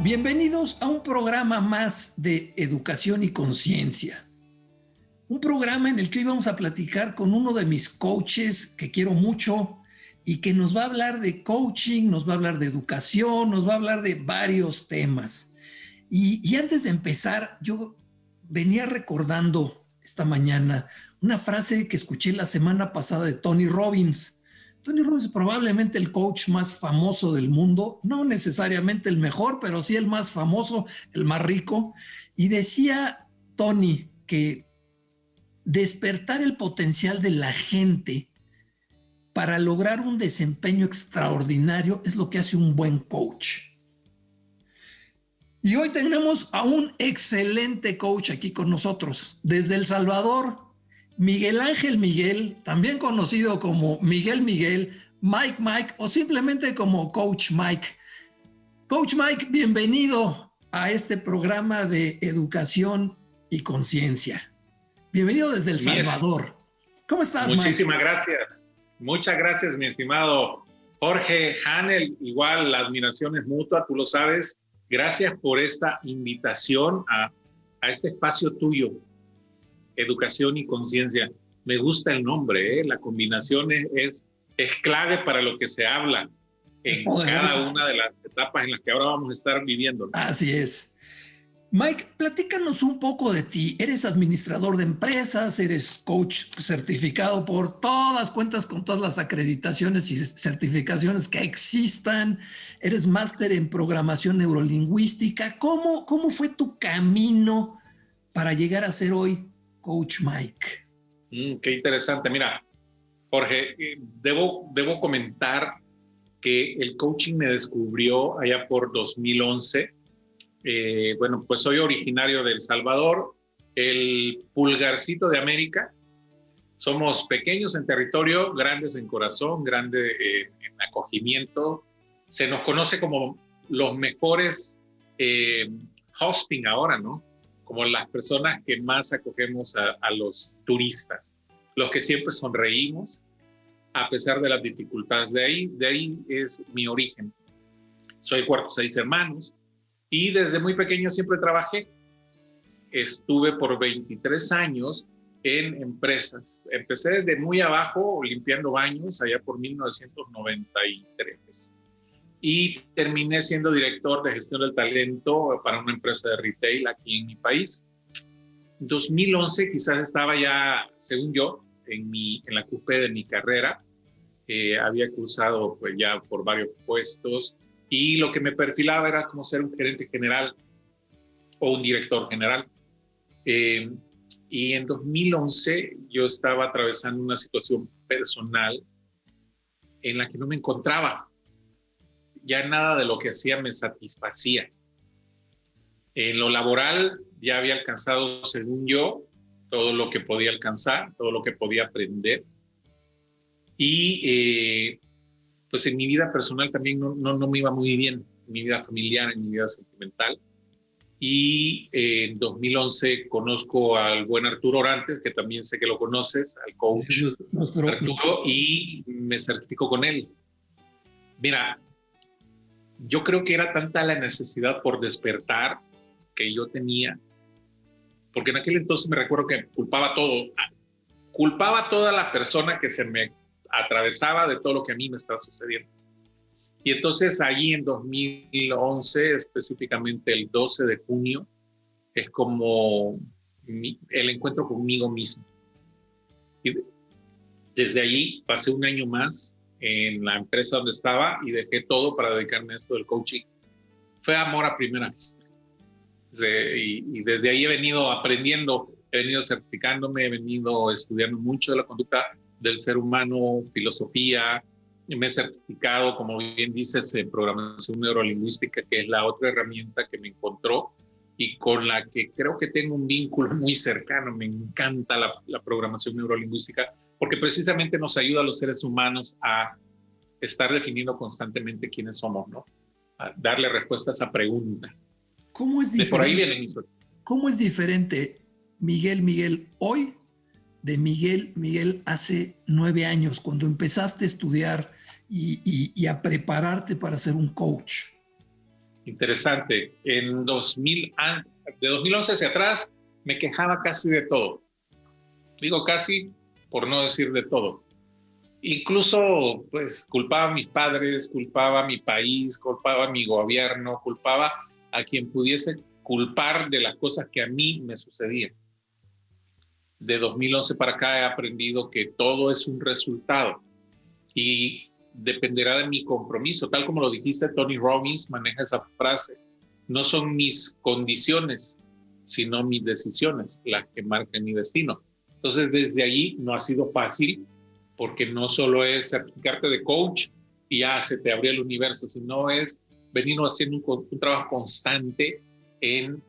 Bienvenidos a un programa más de Educación y Conciencia. Un programa en el que hoy vamos a platicar con uno de mis coaches que quiero mucho y que nos va a hablar de coaching, nos va a hablar de educación, nos va a hablar de varios temas. Y antes de empezar, yo venía recordando esta mañana una frase que escuché la semana pasada de Tony Robbins. Tony Robbins es probablemente el coach más famoso del mundo, no necesariamente el mejor, pero sí el más famoso, el más rico. Y decía Tony que despertar el potencial de la gente para lograr un desempeño extraordinario es lo que hace un buen coach. Y hoy tenemos a un excelente coach aquí con nosotros, desde El Salvador, Miguel Ángel Miguel, también conocido como Miguel Miguel, Mike o simplemente como Coach Mike. Coach Mike, bienvenido a este programa de educación y conciencia. Bienvenido desde El Salvador. ¿Cómo estás, Muchísimas Mike? gracias. Muchas gracias, mi estimado Jorge Hanel. Igual la admiración es mutua, tú lo sabes. Gracias por esta invitación a este espacio tuyo, educación y conciencia. Me gusta el nombre, la combinación es clave para lo que se habla en cada una de las etapas en las que ahora vamos a estar viviendo. Así es. Mike, platícanos un poco de ti. Eres administrador de empresas, eres coach certificado por todas, cuentas con todas las acreditaciones y certificaciones que existan. Eres máster en programación neurolingüística. ¿Cómo fue tu camino para llegar a ser hoy Coach Mike? Qué interesante. Mira, Jorge, debo comentar que el coaching me descubrió allá por 2011. Bueno, pues soy originario de El Salvador, el pulgarcito de América. Somos pequeños en territorio, grandes en corazón, grandes en acogimiento. Se nos conoce como los mejores hosting ahora, ¿no? Como las personas que más acogemos a los turistas, los que siempre sonreímos a pesar de las dificultades. De ahí es mi origen. Soy cuarto de 6 hermanos. Y desde muy pequeño siempre trabajé. Estuve por 23 años en empresas. Empecé desde muy abajo, limpiando baños, allá por 1993. Y terminé siendo director de gestión del talento para una empresa de retail aquí en mi país. En 2011 quizás estaba ya, según yo, en la cúspide de mi carrera. Había cursado pues, ya por varios puestos. Y lo que me perfilaba era como ser un gerente general o un director general. Y en 2011 yo estaba atravesando una situación personal en la que no me encontraba. Ya nada de lo que hacía me satisfacía. En lo laboral ya había alcanzado, según yo, todo lo que podía alcanzar, todo lo que podía aprender. Y pues en mi vida personal también no me iba muy bien, en mi vida familiar, en mi vida sentimental. Y en 2011 conozco al buen Arturo Orantes, que también sé que lo conoces, al coach Arturo, y me certifico con él. Mira, yo creo que era tanta la necesidad por despertar que yo tenía, porque en aquel entonces me recuerdo que culpaba a toda la persona que se me atravesaba de todo lo que a mí me estaba sucediendo. Y entonces allí en 2011, específicamente el 12 de junio, es como el encuentro conmigo mismo. Y desde allí pasé un año más en la empresa donde estaba y dejé todo para dedicarme a esto del coaching. Fue amor a primera vista. Y desde ahí he venido aprendiendo, he venido certificándome, he venido estudiando mucho de la conducta del ser humano, filosofía. Me he certificado, como bien dices, en programación neurolingüística, que es la otra herramienta que me encontró y con la que creo que tengo un vínculo muy cercano. Me encanta la programación neurolingüística porque precisamente nos ayuda a los seres humanos a estar definiendo constantemente quiénes somos, ¿no? A darle respuesta a esa pregunta. ¿Cómo es diferente? De por ahí viene mi suerte. ¿Cómo es diferente Miguel hoy de Miguel hace 9 años, cuando empezaste a estudiar y a prepararte para ser un coach? Interesante. De 2011 hacia atrás me quejaba casi de todo. Digo casi por no decir de todo. Incluso pues culpaba a mis padres, culpaba a mi país, culpaba a mi gobierno, culpaba a quien pudiese culpar de las cosas que a mí me sucedían. De 2011 para acá he aprendido que todo es un resultado y dependerá de mi compromiso. Tal como lo dijiste, Tony Robbins maneja esa frase. No son mis condiciones, sino mis decisiones las que marcan mi destino. Entonces, desde allí no ha sido fácil, porque no solo es certificarte de coach y ya se te abrió el universo, sino es venir haciendo un trabajo constante en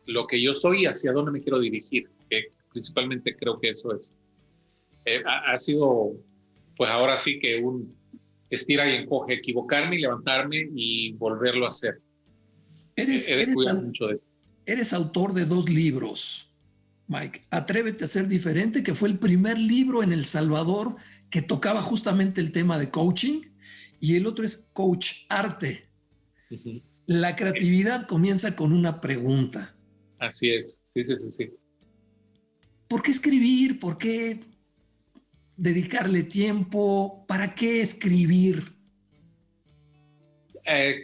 lo que yo soy y hacia dónde me quiero dirigir. Principalmente creo que eso es. Ha sido, pues ahora sí que un estira y encoge, equivocarme y levantarme y volverlo a hacer. He descuidado mucho de eso. Eres autor de 2 libros, Mike. Atrévete a ser diferente, que fue el primer libro en El Salvador que tocaba justamente el tema de coaching, y el otro es Coach Arte. Uh-huh. La creatividad comienza con una pregunta. Así es, sí. ¿Por qué escribir? ¿Por qué dedicarle tiempo? ¿Para qué escribir?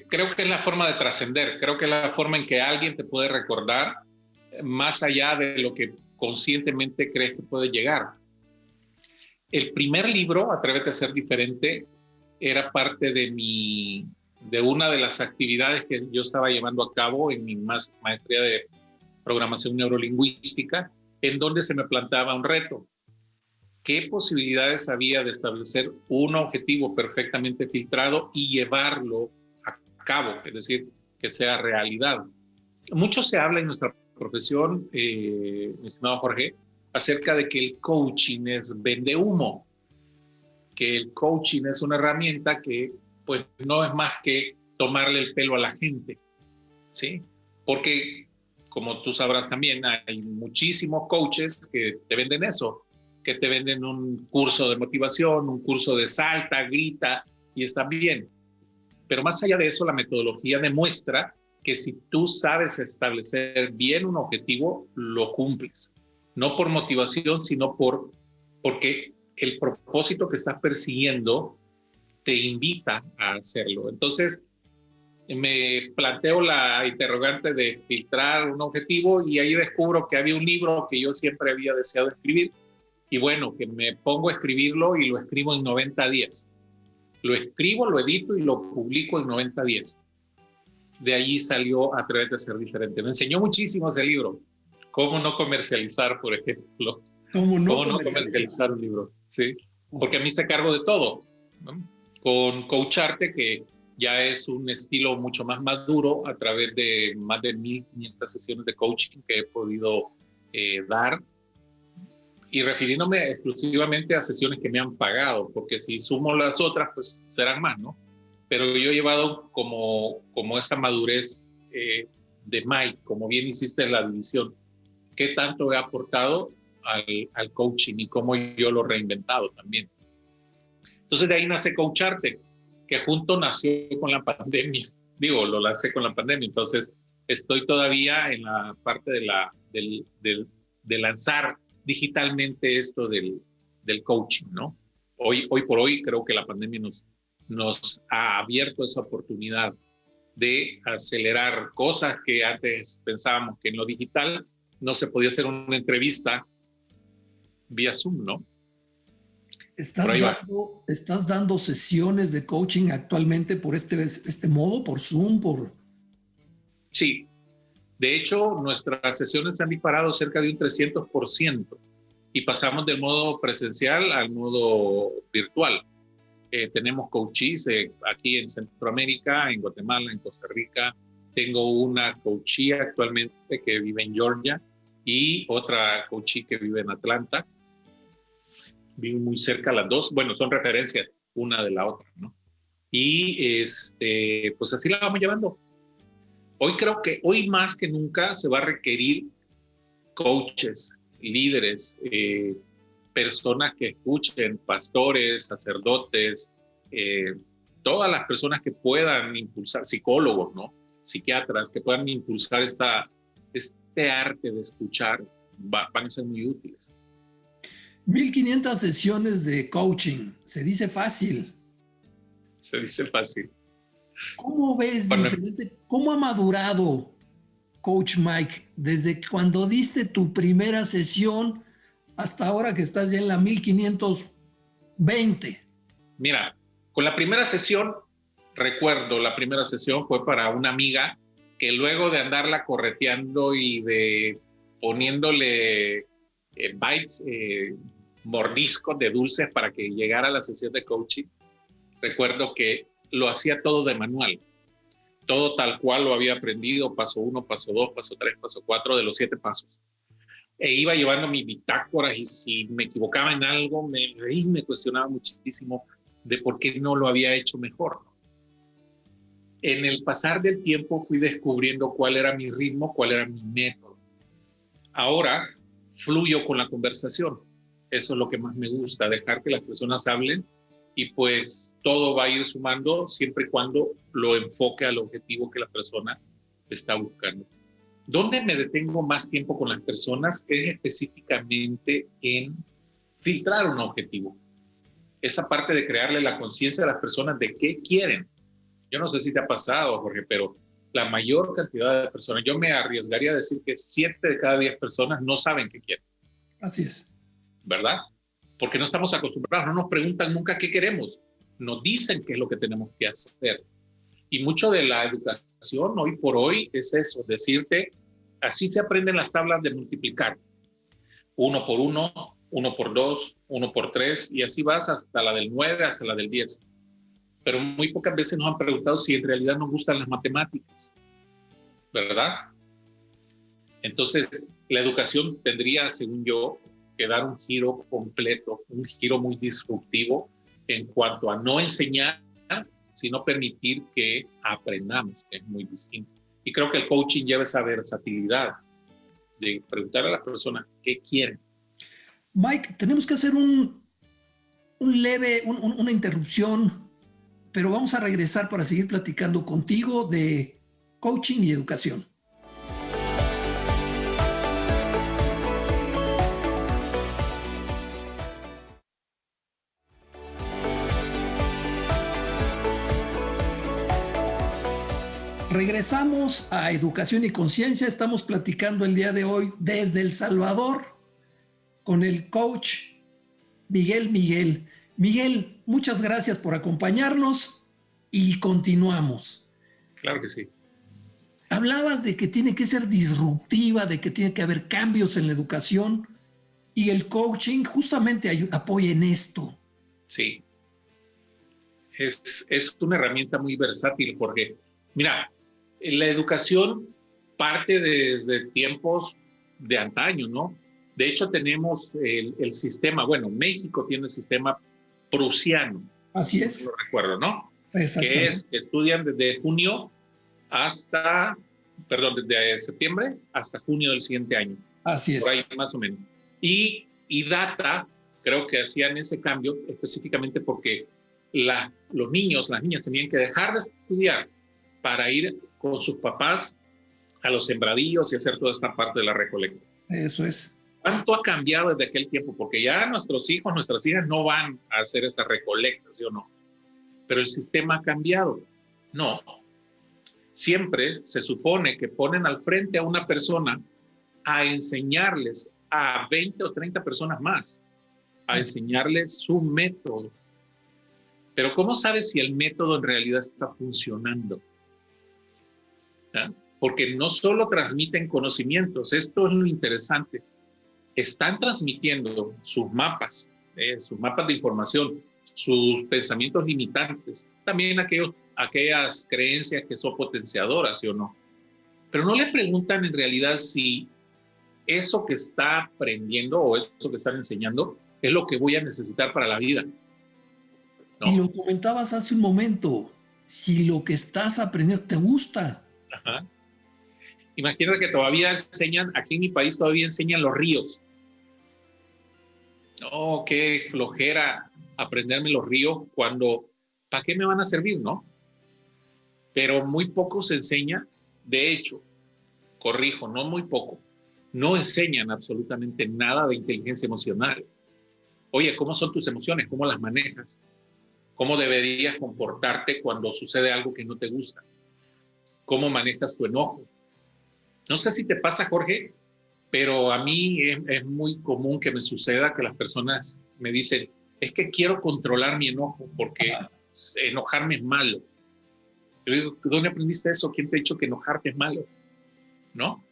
Creo que es la forma de trascender, creo que es la forma en que alguien te puede recordar más allá de lo que conscientemente crees que puede llegar. El primer libro, Atrévete a ser diferente, era parte de una de las actividades que yo estaba llevando a cabo en mi maestría de programación neurolingüística, en donde se me plantaba un reto. ¿Qué posibilidades había de establecer un objetivo perfectamente filtrado y llevarlo a cabo? Es decir, que sea realidad. Mucho se habla en nuestra profesión, mi estimado Jorge, acerca de que el coaching es vende humo, que el coaching es una herramienta que pues no es más que tomarle el pelo a la gente, ¿sí? Porque, como tú sabrás también, hay muchísimos coaches que te venden eso, que te venden un curso de motivación, un curso de salta, grita, y está bien. Pero más allá de eso, la metodología demuestra que si tú sabes establecer bien un objetivo, lo cumples. No por motivación, sino porque el propósito que estás persiguiendo te invita a hacerlo. Entonces, me planteo la interrogante de filtrar un objetivo y ahí descubro que había un libro que yo siempre había deseado escribir. Y bueno, que me pongo a escribirlo y lo escribo en 90 días. Lo escribo, lo edito y lo publico en 90 días. De allí salió Atrévete a ser diferente. Me enseñó muchísimo ese libro. Cómo no comercializar, por ejemplo. ¿Cómo no comercializar un libro? Sí. Porque a mí se cargo de todo, ¿no? Con Coach Arte, que ya es un estilo mucho más maduro a través de más de 1,500 sesiones de coaching que he podido dar. Y refiriéndome exclusivamente a sesiones que me han pagado, porque si sumo las otras, pues serán más, ¿no? Pero yo he llevado como esta madurez de Mike, como bien hiciste en la división, qué tanto he aportado al coaching y cómo yo lo he reinventado también. Entonces de ahí nace Coach Arte, que junto nació con la pandemia. Digo, lo lancé con la pandemia, entonces estoy todavía en la parte de lanzar digitalmente esto del coaching, ¿no? Hoy por hoy creo que la pandemia nos ha abierto esa oportunidad de acelerar cosas que antes pensábamos que en lo digital no se podía hacer una entrevista vía Zoom, ¿no? ¿Estás dando sesiones de coaching actualmente por este modo, por Zoom? Sí. De hecho, nuestras sesiones se han disparado cerca de un 300% y pasamos del modo presencial al modo virtual. Tenemos coaches aquí en Centroamérica, en Guatemala, en Costa Rica. Tengo una coachee actualmente que vive en Georgia y otra coachee que vive en Atlanta. Viven muy cerca las dos. Bueno, son referencias una de la otra, ¿no? Y pues así la vamos llevando. Hoy creo que hoy más que nunca se va a requerir coaches, líderes, personas que escuchen, pastores, sacerdotes, todas las personas que puedan impulsar, psicólogos, ¿no? psiquiatras que puedan impulsar este arte de escuchar, van a ser muy útiles. 1500 sesiones de coaching, se dice fácil. Se dice fácil. ¿Cómo ves diferente? ¿Cómo ha madurado Coach Mike desde cuando diste tu primera sesión hasta ahora que estás ya en la 1520? Mira, con la primera sesión, recuerdo, la primera sesión fue para una amiga que luego de andarla correteando y de poniéndole bites, mordiscos de dulces para que llegara a la sesión de coaching, recuerdo que lo hacía todo de manual, todo tal cual lo había aprendido, paso 1, paso 2, paso 3, paso 4 de los 7 pasos. E iba llevando mis bitácoras y si me equivocaba en algo, me cuestionaba muchísimo de por qué no lo había hecho mejor. En el pasar del tiempo fui descubriendo cuál era mi ritmo, cuál era mi método. Ahora fluyo con la conversación. Eso es lo que más me gusta, dejar que las personas hablen y pues todo va a ir sumando siempre y cuando lo enfoque al objetivo que la persona está buscando. ¿Dónde me detengo más tiempo con las personas? Es específicamente en filtrar un objetivo. Esa parte de crearle la conciencia a las personas de qué quieren. Yo no sé si te ha pasado, Jorge, pero la mayor cantidad de personas, yo me arriesgaría a decir que 7 de cada 10 personas no saben qué quieren. Así es. ¿Verdad? Porque no estamos acostumbrados, no nos preguntan nunca qué queremos, nos dicen qué es lo que tenemos que hacer. Y mucho de la educación hoy por hoy es eso, decirte, así se aprenden las tablas de multiplicar. 1 por 1, 1 por 2, 1 por 3, y así vas hasta la del 9, hasta la del 10. Pero muy pocas veces nos han preguntado si en realidad nos gustan las matemáticas, ¿verdad? Entonces, la educación tendría, según yo, que dar un giro completo, un giro muy disruptivo en cuanto a no enseñar, sino permitir que aprendamos, que es muy distinto. Y creo que el coaching lleva esa versatilidad de preguntar a las personas qué quieren. Mike, tenemos que hacer una interrupción, pero vamos a regresar para seguir platicando contigo de coaching y educación. Regresamos a Educación y Conciencia. Estamos platicando el día de hoy desde El Salvador con el coach Miguel. Miguel, muchas gracias por acompañarnos y continuamos. Claro que sí. Hablabas de que tiene que ser disruptiva, de que tiene que haber cambios en la educación y el coaching justamente apoya en esto. Sí. Es una herramienta muy versátil porque, mira, la educación parte desde tiempos de antaño, ¿no? De hecho, tenemos el sistema, bueno, México tiene el sistema prusiano. Así es. Lo recuerdo, ¿no? Exactamente. Que es que estudian desde desde septiembre hasta junio del siguiente año. Así es. Por ahí más o menos. Y Data, creo que hacían ese cambio específicamente porque los niños, las niñas tenían que dejar de estudiar para ir con sus papás a los sembradíos y hacer toda esta parte de la recolecta. Eso es. ¿Cuánto ha cambiado desde aquel tiempo? Porque ya nuestros hijos, nuestras hijas no van a hacer esa recolecta, ¿sí o no? Pero el sistema ha cambiado. No. Siempre se supone que ponen al frente a una persona a enseñarles a 20 o 30 personas más, a enseñarles su método. Pero ¿cómo sabes si el método en realidad está funcionando? ¿Ah? Porque no solo transmiten conocimientos, esto es lo interesante. Están transmitiendo sus mapas de información, sus pensamientos limitantes, también aquellas creencias que son potenciadoras, ¿sí o no? Pero no le preguntan en realidad si eso que está aprendiendo o eso que están enseñando es lo que voy a necesitar para la vida. ¿No? Y lo comentabas hace un momento, si lo que estás aprendiendo te gusta. Ajá. Imagínate que todavía enseñan, aquí en mi país todavía enseñan los ríos. No, qué flojera aprenderme los ríos cuando, ¿para qué me van a servir, no? Pero muy poco se enseña De hecho, corrijo, no muy poco, no enseñan absolutamente nada de inteligencia emocional. Oye, ¿cómo son tus emociones? ¿Cómo las manejas? ¿Cómo deberías comportarte cuando sucede algo que no te gusta? ¿Cómo manejas tu enojo? No sé si te pasa, Jorge, pero a mí es muy común que me suceda que las personas me dicen, es que quiero controlar mi enojo porque enojarme es malo. Yo digo, ¿dónde aprendiste eso? ¿Quién te ha dicho que enojarte es malo? ¿No?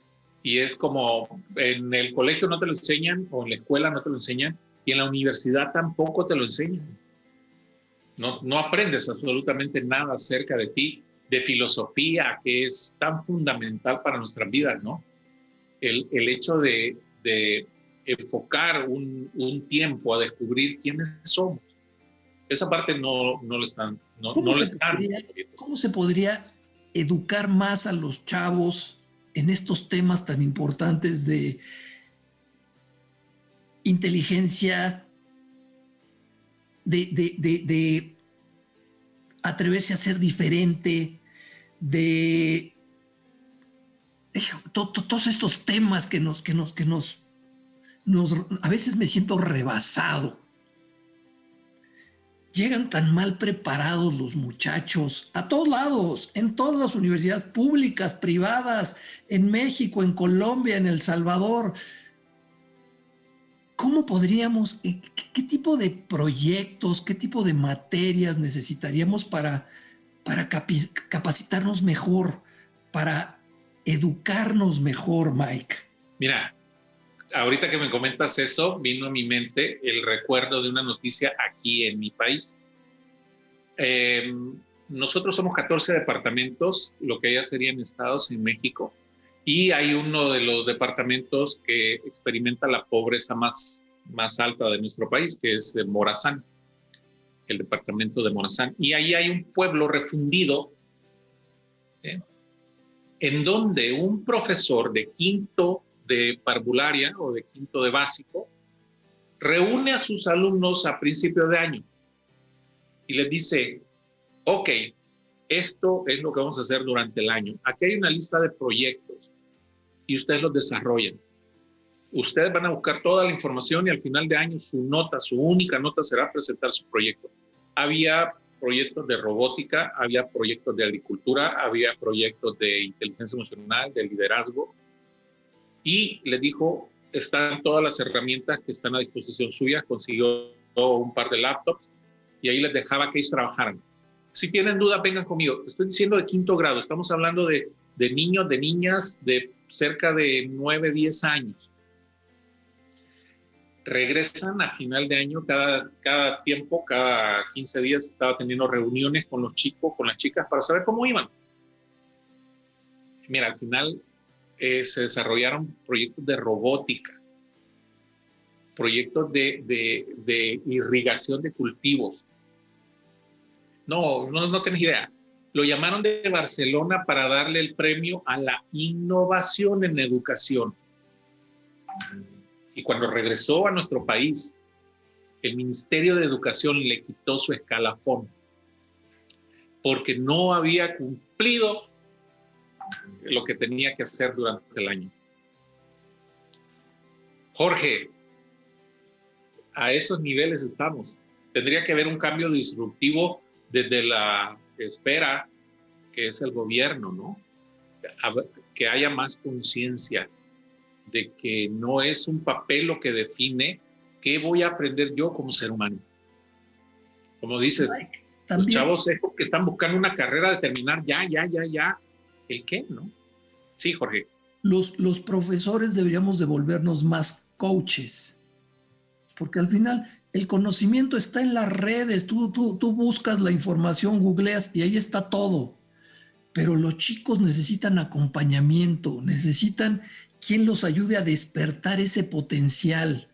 Y es como, en el colegio no te lo enseñan, o en la escuela no te lo enseñan, y en la universidad tampoco te lo enseñan. No aprendes absolutamente nada acerca de ti, de filosofía, que es tan fundamental para nuestras vidas, ¿no? El hecho de enfocar un tiempo a descubrir quiénes somos. Esa parte no lo están. ¿Cómo se podría educar más a los chavos en estos temas tan importantes de inteligencia, de atreverse a ser diferente, de todos estos temas que a veces me siento rebasado? Llegan tan mal preparados los muchachos a todos lados, en todas las universidades públicas, privadas, en México, en Colombia, en El Salvador. ¿Cómo podríamos, qué tipo de proyectos, qué tipo de materias necesitaríamos para capacitarnos mejor, para educarnos mejor, Mike? Mira, ahorita que me comentas eso, vino a mi mente el recuerdo de una noticia aquí en mi país. Nosotros somos 14 departamentos, lo que ya serían estados en México, y hay uno de los departamentos que experimenta la pobreza más alta de nuestro país, que es de Morazán, el departamento de Morazán. Y ahí hay un pueblo refundido, en donde un profesor de quinto de parvularia o de quinto de básico reúne a sus alumnos a principio de año y les dice, ok, esto es lo que vamos a hacer durante el año. Aquí hay una lista de proyectos y ustedes los desarrollan. Ustedes van a buscar toda la información y al final de año su única nota será presentar su proyecto. Había proyectos de robótica, había proyectos de agricultura, había proyectos de inteligencia emocional, de liderazgo, y les dijo, están todas las herramientas que están a disposición suya, consiguió un par de laptops y ahí les dejaba que ellos trabajaran. Si tienen dudas, vengan conmigo. Estoy diciendo de quinto grado, estamos hablando de niños, de niñas de cerca de 9, 10 años. Regresan a final de año, cada tiempo, cada 15 días estaba teniendo reuniones con los chicos, con las chicas, para saber cómo iban. Mira, al final se desarrollaron proyectos de robótica, proyectos de irrigación de cultivos. No tenés idea. Lo llamaron de Barcelona para darle el premio a la innovación en educación. Y cuando regresó a nuestro país, el Ministerio de Educación le quitó su escalafón porque no había cumplido lo que tenía que hacer durante el año. Jorge, a esos niveles estamos. Tendría que haber un cambio disruptivo desde la esfera que es el gobierno, ¿no? Que haya más conciencia de que no es un papel lo que define qué voy a aprender yo como ser humano. Como dices, los chavos es porque están buscando una carrera de terminar ya. ¿El qué, no? Sí, Jorge. Los profesores deberíamos de volvernos más coaches, porque al final el conocimiento está en las redes, tú buscas la información, googleas y ahí está todo. Pero los chicos necesitan acompañamiento, necesitan quien los ayude a despertar ese potencial.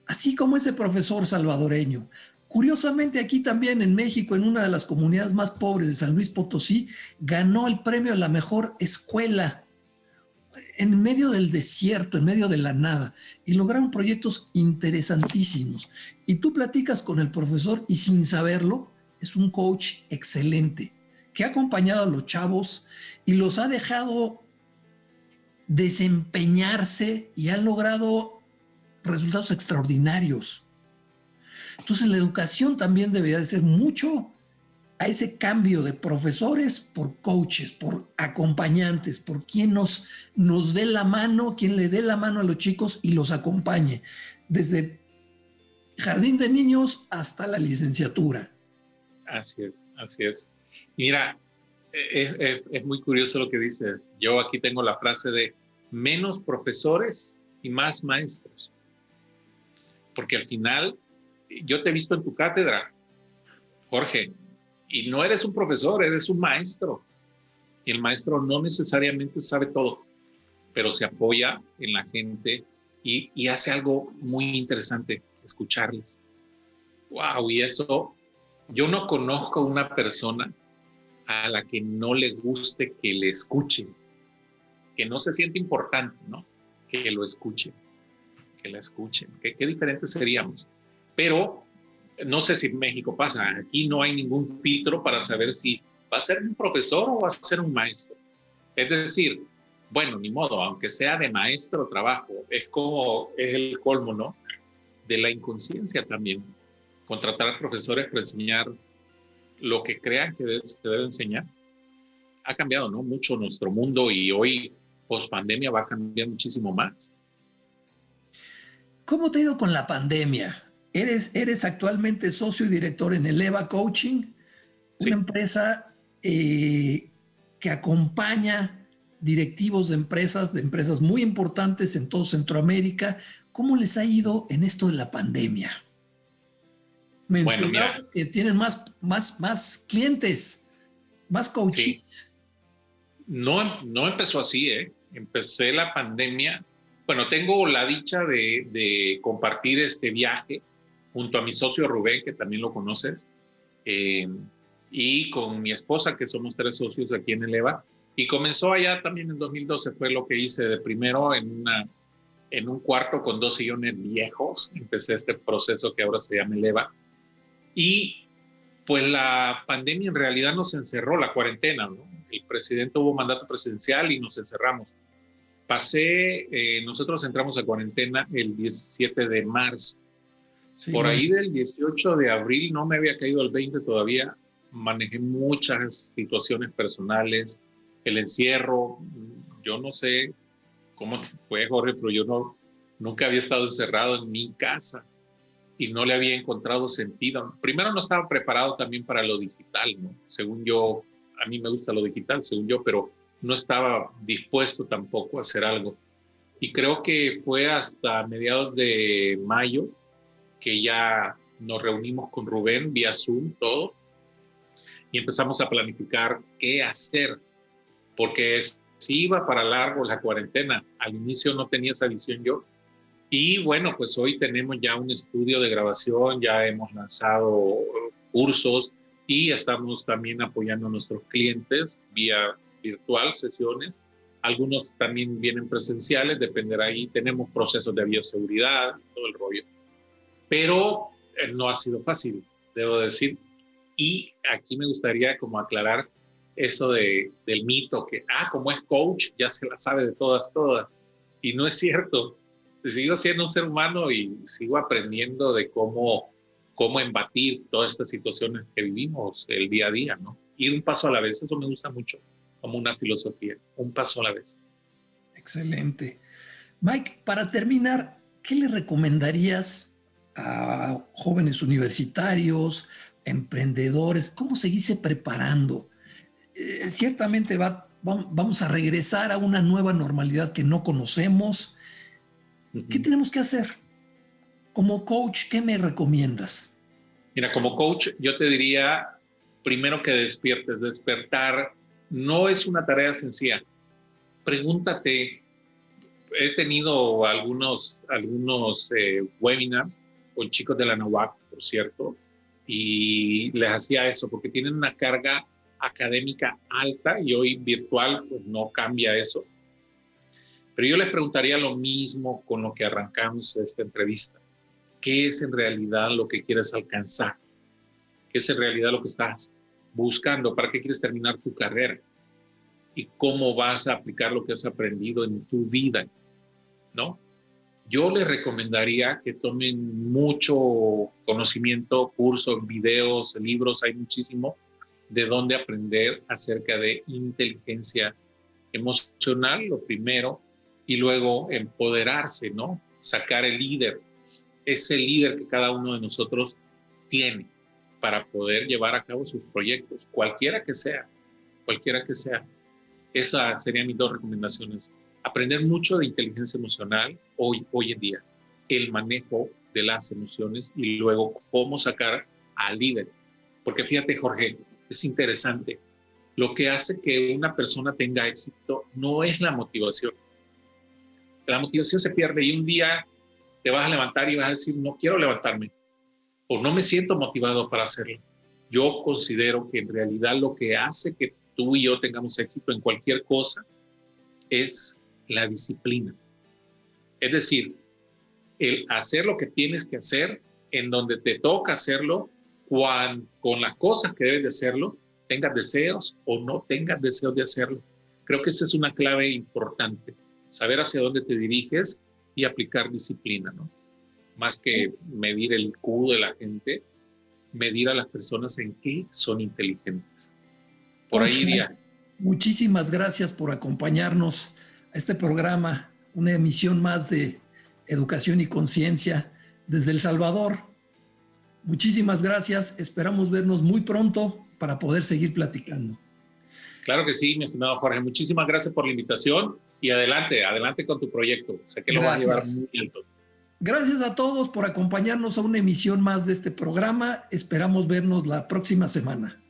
Así como ese profesor salvadoreño. Curiosamente, aquí también en México, en una de las comunidades más pobres de San Luis Potosí, ganó el premio a la mejor escuela en medio del desierto, en medio de la nada, y lograron proyectos interesantísimos. Y tú platicas con el profesor y sin saberlo, es un coach excelente. que ha acompañado a los chavos y los ha dejado desempeñarse y han logrado resultados extraordinarios. Entonces la educación también debería de ser mucho a ese cambio de profesores por coaches, por acompañantes, por quien nos dé la mano, quien le dé la mano a los chicos y los acompañe, desde jardín de niños hasta la licenciatura. Así es, así es. Mira, es muy curioso lo que dices. Yo aquí tengo la frase de menos profesores y más maestros. Porque al final, yo te he visto en tu cátedra, Jorge, y no eres un profesor, eres un maestro. Y el maestro no necesariamente sabe todo, pero se apoya en la gente y hace algo muy interesante, escucharles. Wow, y eso, yo no conozco una persona a la que no le guste que le escuchen, que no se siente importante, ¿no? Que lo escuchen, que la escuchen. Qué diferentes seríamos. Pero no sé si en México pasa, aquí no hay ningún filtro para saber si va a ser un profesor o va a ser un maestro. Es decir, bueno, ni modo, aunque sea de maestro trabajo, es el colmo, ¿no? De la inconsciencia también. Contratar profesores para enseñar lo que crean que se debe enseñar. Ha cambiado, ¿no? Mucho nuestro mundo y hoy, post pandemia, va a cambiar muchísimo más. ¿Cómo te ha ido con la pandemia? Eres actualmente socio y director en Eleva Coaching, Sí. una empresa que acompaña directivos de empresas muy importantes en todo Centroamérica. ¿Cómo les ha ido en esto de la pandemia? Mencionabas Bueno, mira, que tienen más clientes, más coaches. Sí. No empezó así, ¿eh? Empecé la pandemia. Bueno, tengo la dicha de compartir este viaje junto a mi socio Rubén, que también lo conoces, y con mi esposa, que somos 3 socios aquí en Eleva. Y comenzó allá también en 2012, fue lo que hice de primero en un cuarto con 2 sillones viejos. Empecé este proceso que ahora se llama Eleva. Y pues la pandemia en realidad nos encerró, la cuarentena, ¿no? El presidente hubo mandato presidencial y nos encerramos. Nosotros entramos a cuarentena el 17 de marzo. Sí, Por bueno. ahí del 18 de abril, no me había caído el 20 todavía, manejé muchas situaciones personales, el encierro, yo no sé cómo te fue, Jorge, pero yo nunca había estado encerrado en mi casa y no le había encontrado sentido. Primero no estaba preparado también para lo digital, ¿no? Según yo, a mí me gusta lo digital, según yo, pero no estaba dispuesto tampoco a hacer algo. Y creo que fue hasta mediados de mayo que ya nos reunimos con Rubén vía Zoom, todo, y empezamos a planificar qué hacer, porque si iba para largo la cuarentena, al inicio no tenía esa visión yo. Y bueno, pues hoy tenemos ya un estudio de grabación, ya hemos lanzado cursos y estamos también apoyando a nuestros clientes vía virtual, sesiones. Algunos también vienen presenciales, dependerá ahí. Tenemos procesos de bioseguridad, todo el rollo. Pero no ha sido fácil, debo decir. Y aquí me gustaría como aclarar eso del mito que, como es coach, ya se la sabe de todas. Y no es cierto. Sigo siendo un ser humano y sigo aprendiendo de cómo embatir todas estas situaciones que vivimos el día a día, ¿no? Ir un paso a la vez, eso me gusta mucho, como una filosofía, un paso a la vez. Excelente. Mike, para terminar, ¿qué le recomendarías a jóvenes universitarios, emprendedores? ¿Cómo seguirse preparando? Ciertamente vamos a regresar a una nueva normalidad que no conocemos. ¿Qué tenemos que hacer? Como coach, ¿qué me recomiendas? Mira, como coach, yo te diría primero que despiertes. Despertar no es una tarea sencilla. Pregúntate, he tenido algunos webinars con chicos de la NAWAC, por cierto, y les hacía eso porque tienen una carga académica alta y hoy virtual pues no cambia eso. Pero yo les preguntaría lo mismo con lo que arrancamos esta entrevista. ¿Qué es en realidad lo que quieres alcanzar? ¿Qué es en realidad lo que estás buscando para qué quieres terminar tu carrera y cómo vas a aplicar lo que has aprendido en tu vida, ¿no? Yo les recomendaría que tomen mucho conocimiento, cursos, videos, libros, hay muchísimo de dónde aprender acerca de inteligencia emocional, lo primero, y luego empoderarse, ¿no? Sacar el líder, ese líder que cada uno de nosotros tiene para poder llevar a cabo sus proyectos, cualquiera que sea, cualquiera que sea. Esas serían mis dos recomendaciones. Aprender mucho de inteligencia emocional hoy en día, el manejo de las emociones y luego cómo sacar al líder. Porque fíjate, Jorge, es interesante. Lo que hace que una persona tenga éxito no es la motivación. La motivación se pierde y un día te vas a levantar y vas a decir, no quiero levantarme o no me siento motivado para hacerlo. Yo considero que en realidad lo que hace que tú y yo tengamos éxito en cualquier cosa es la disciplina. Es decir, el hacer lo que tienes que hacer en donde te toca hacerlo, con las cosas que debes de hacerlo, tengas deseos o no tengas deseos de hacerlo. Creo que esa es una clave importante, saber hacia dónde te diriges y aplicar disciplina, ¿no? Más que medir el IQ de la gente, medir a las personas en qué son inteligentes. Por ahí iría. Muchísimas gracias por acompañarnos a este programa, una emisión más de Educación y Conciencia desde El Salvador. Muchísimas gracias, esperamos vernos muy pronto para poder seguir platicando. Claro que sí, mi estimado Jorge, muchísimas gracias por la invitación y adelante con tu proyecto, sé que lo vas a llevar muy alto. Gracias a todos por acompañarnos a una emisión más de este programa, esperamos vernos la próxima semana.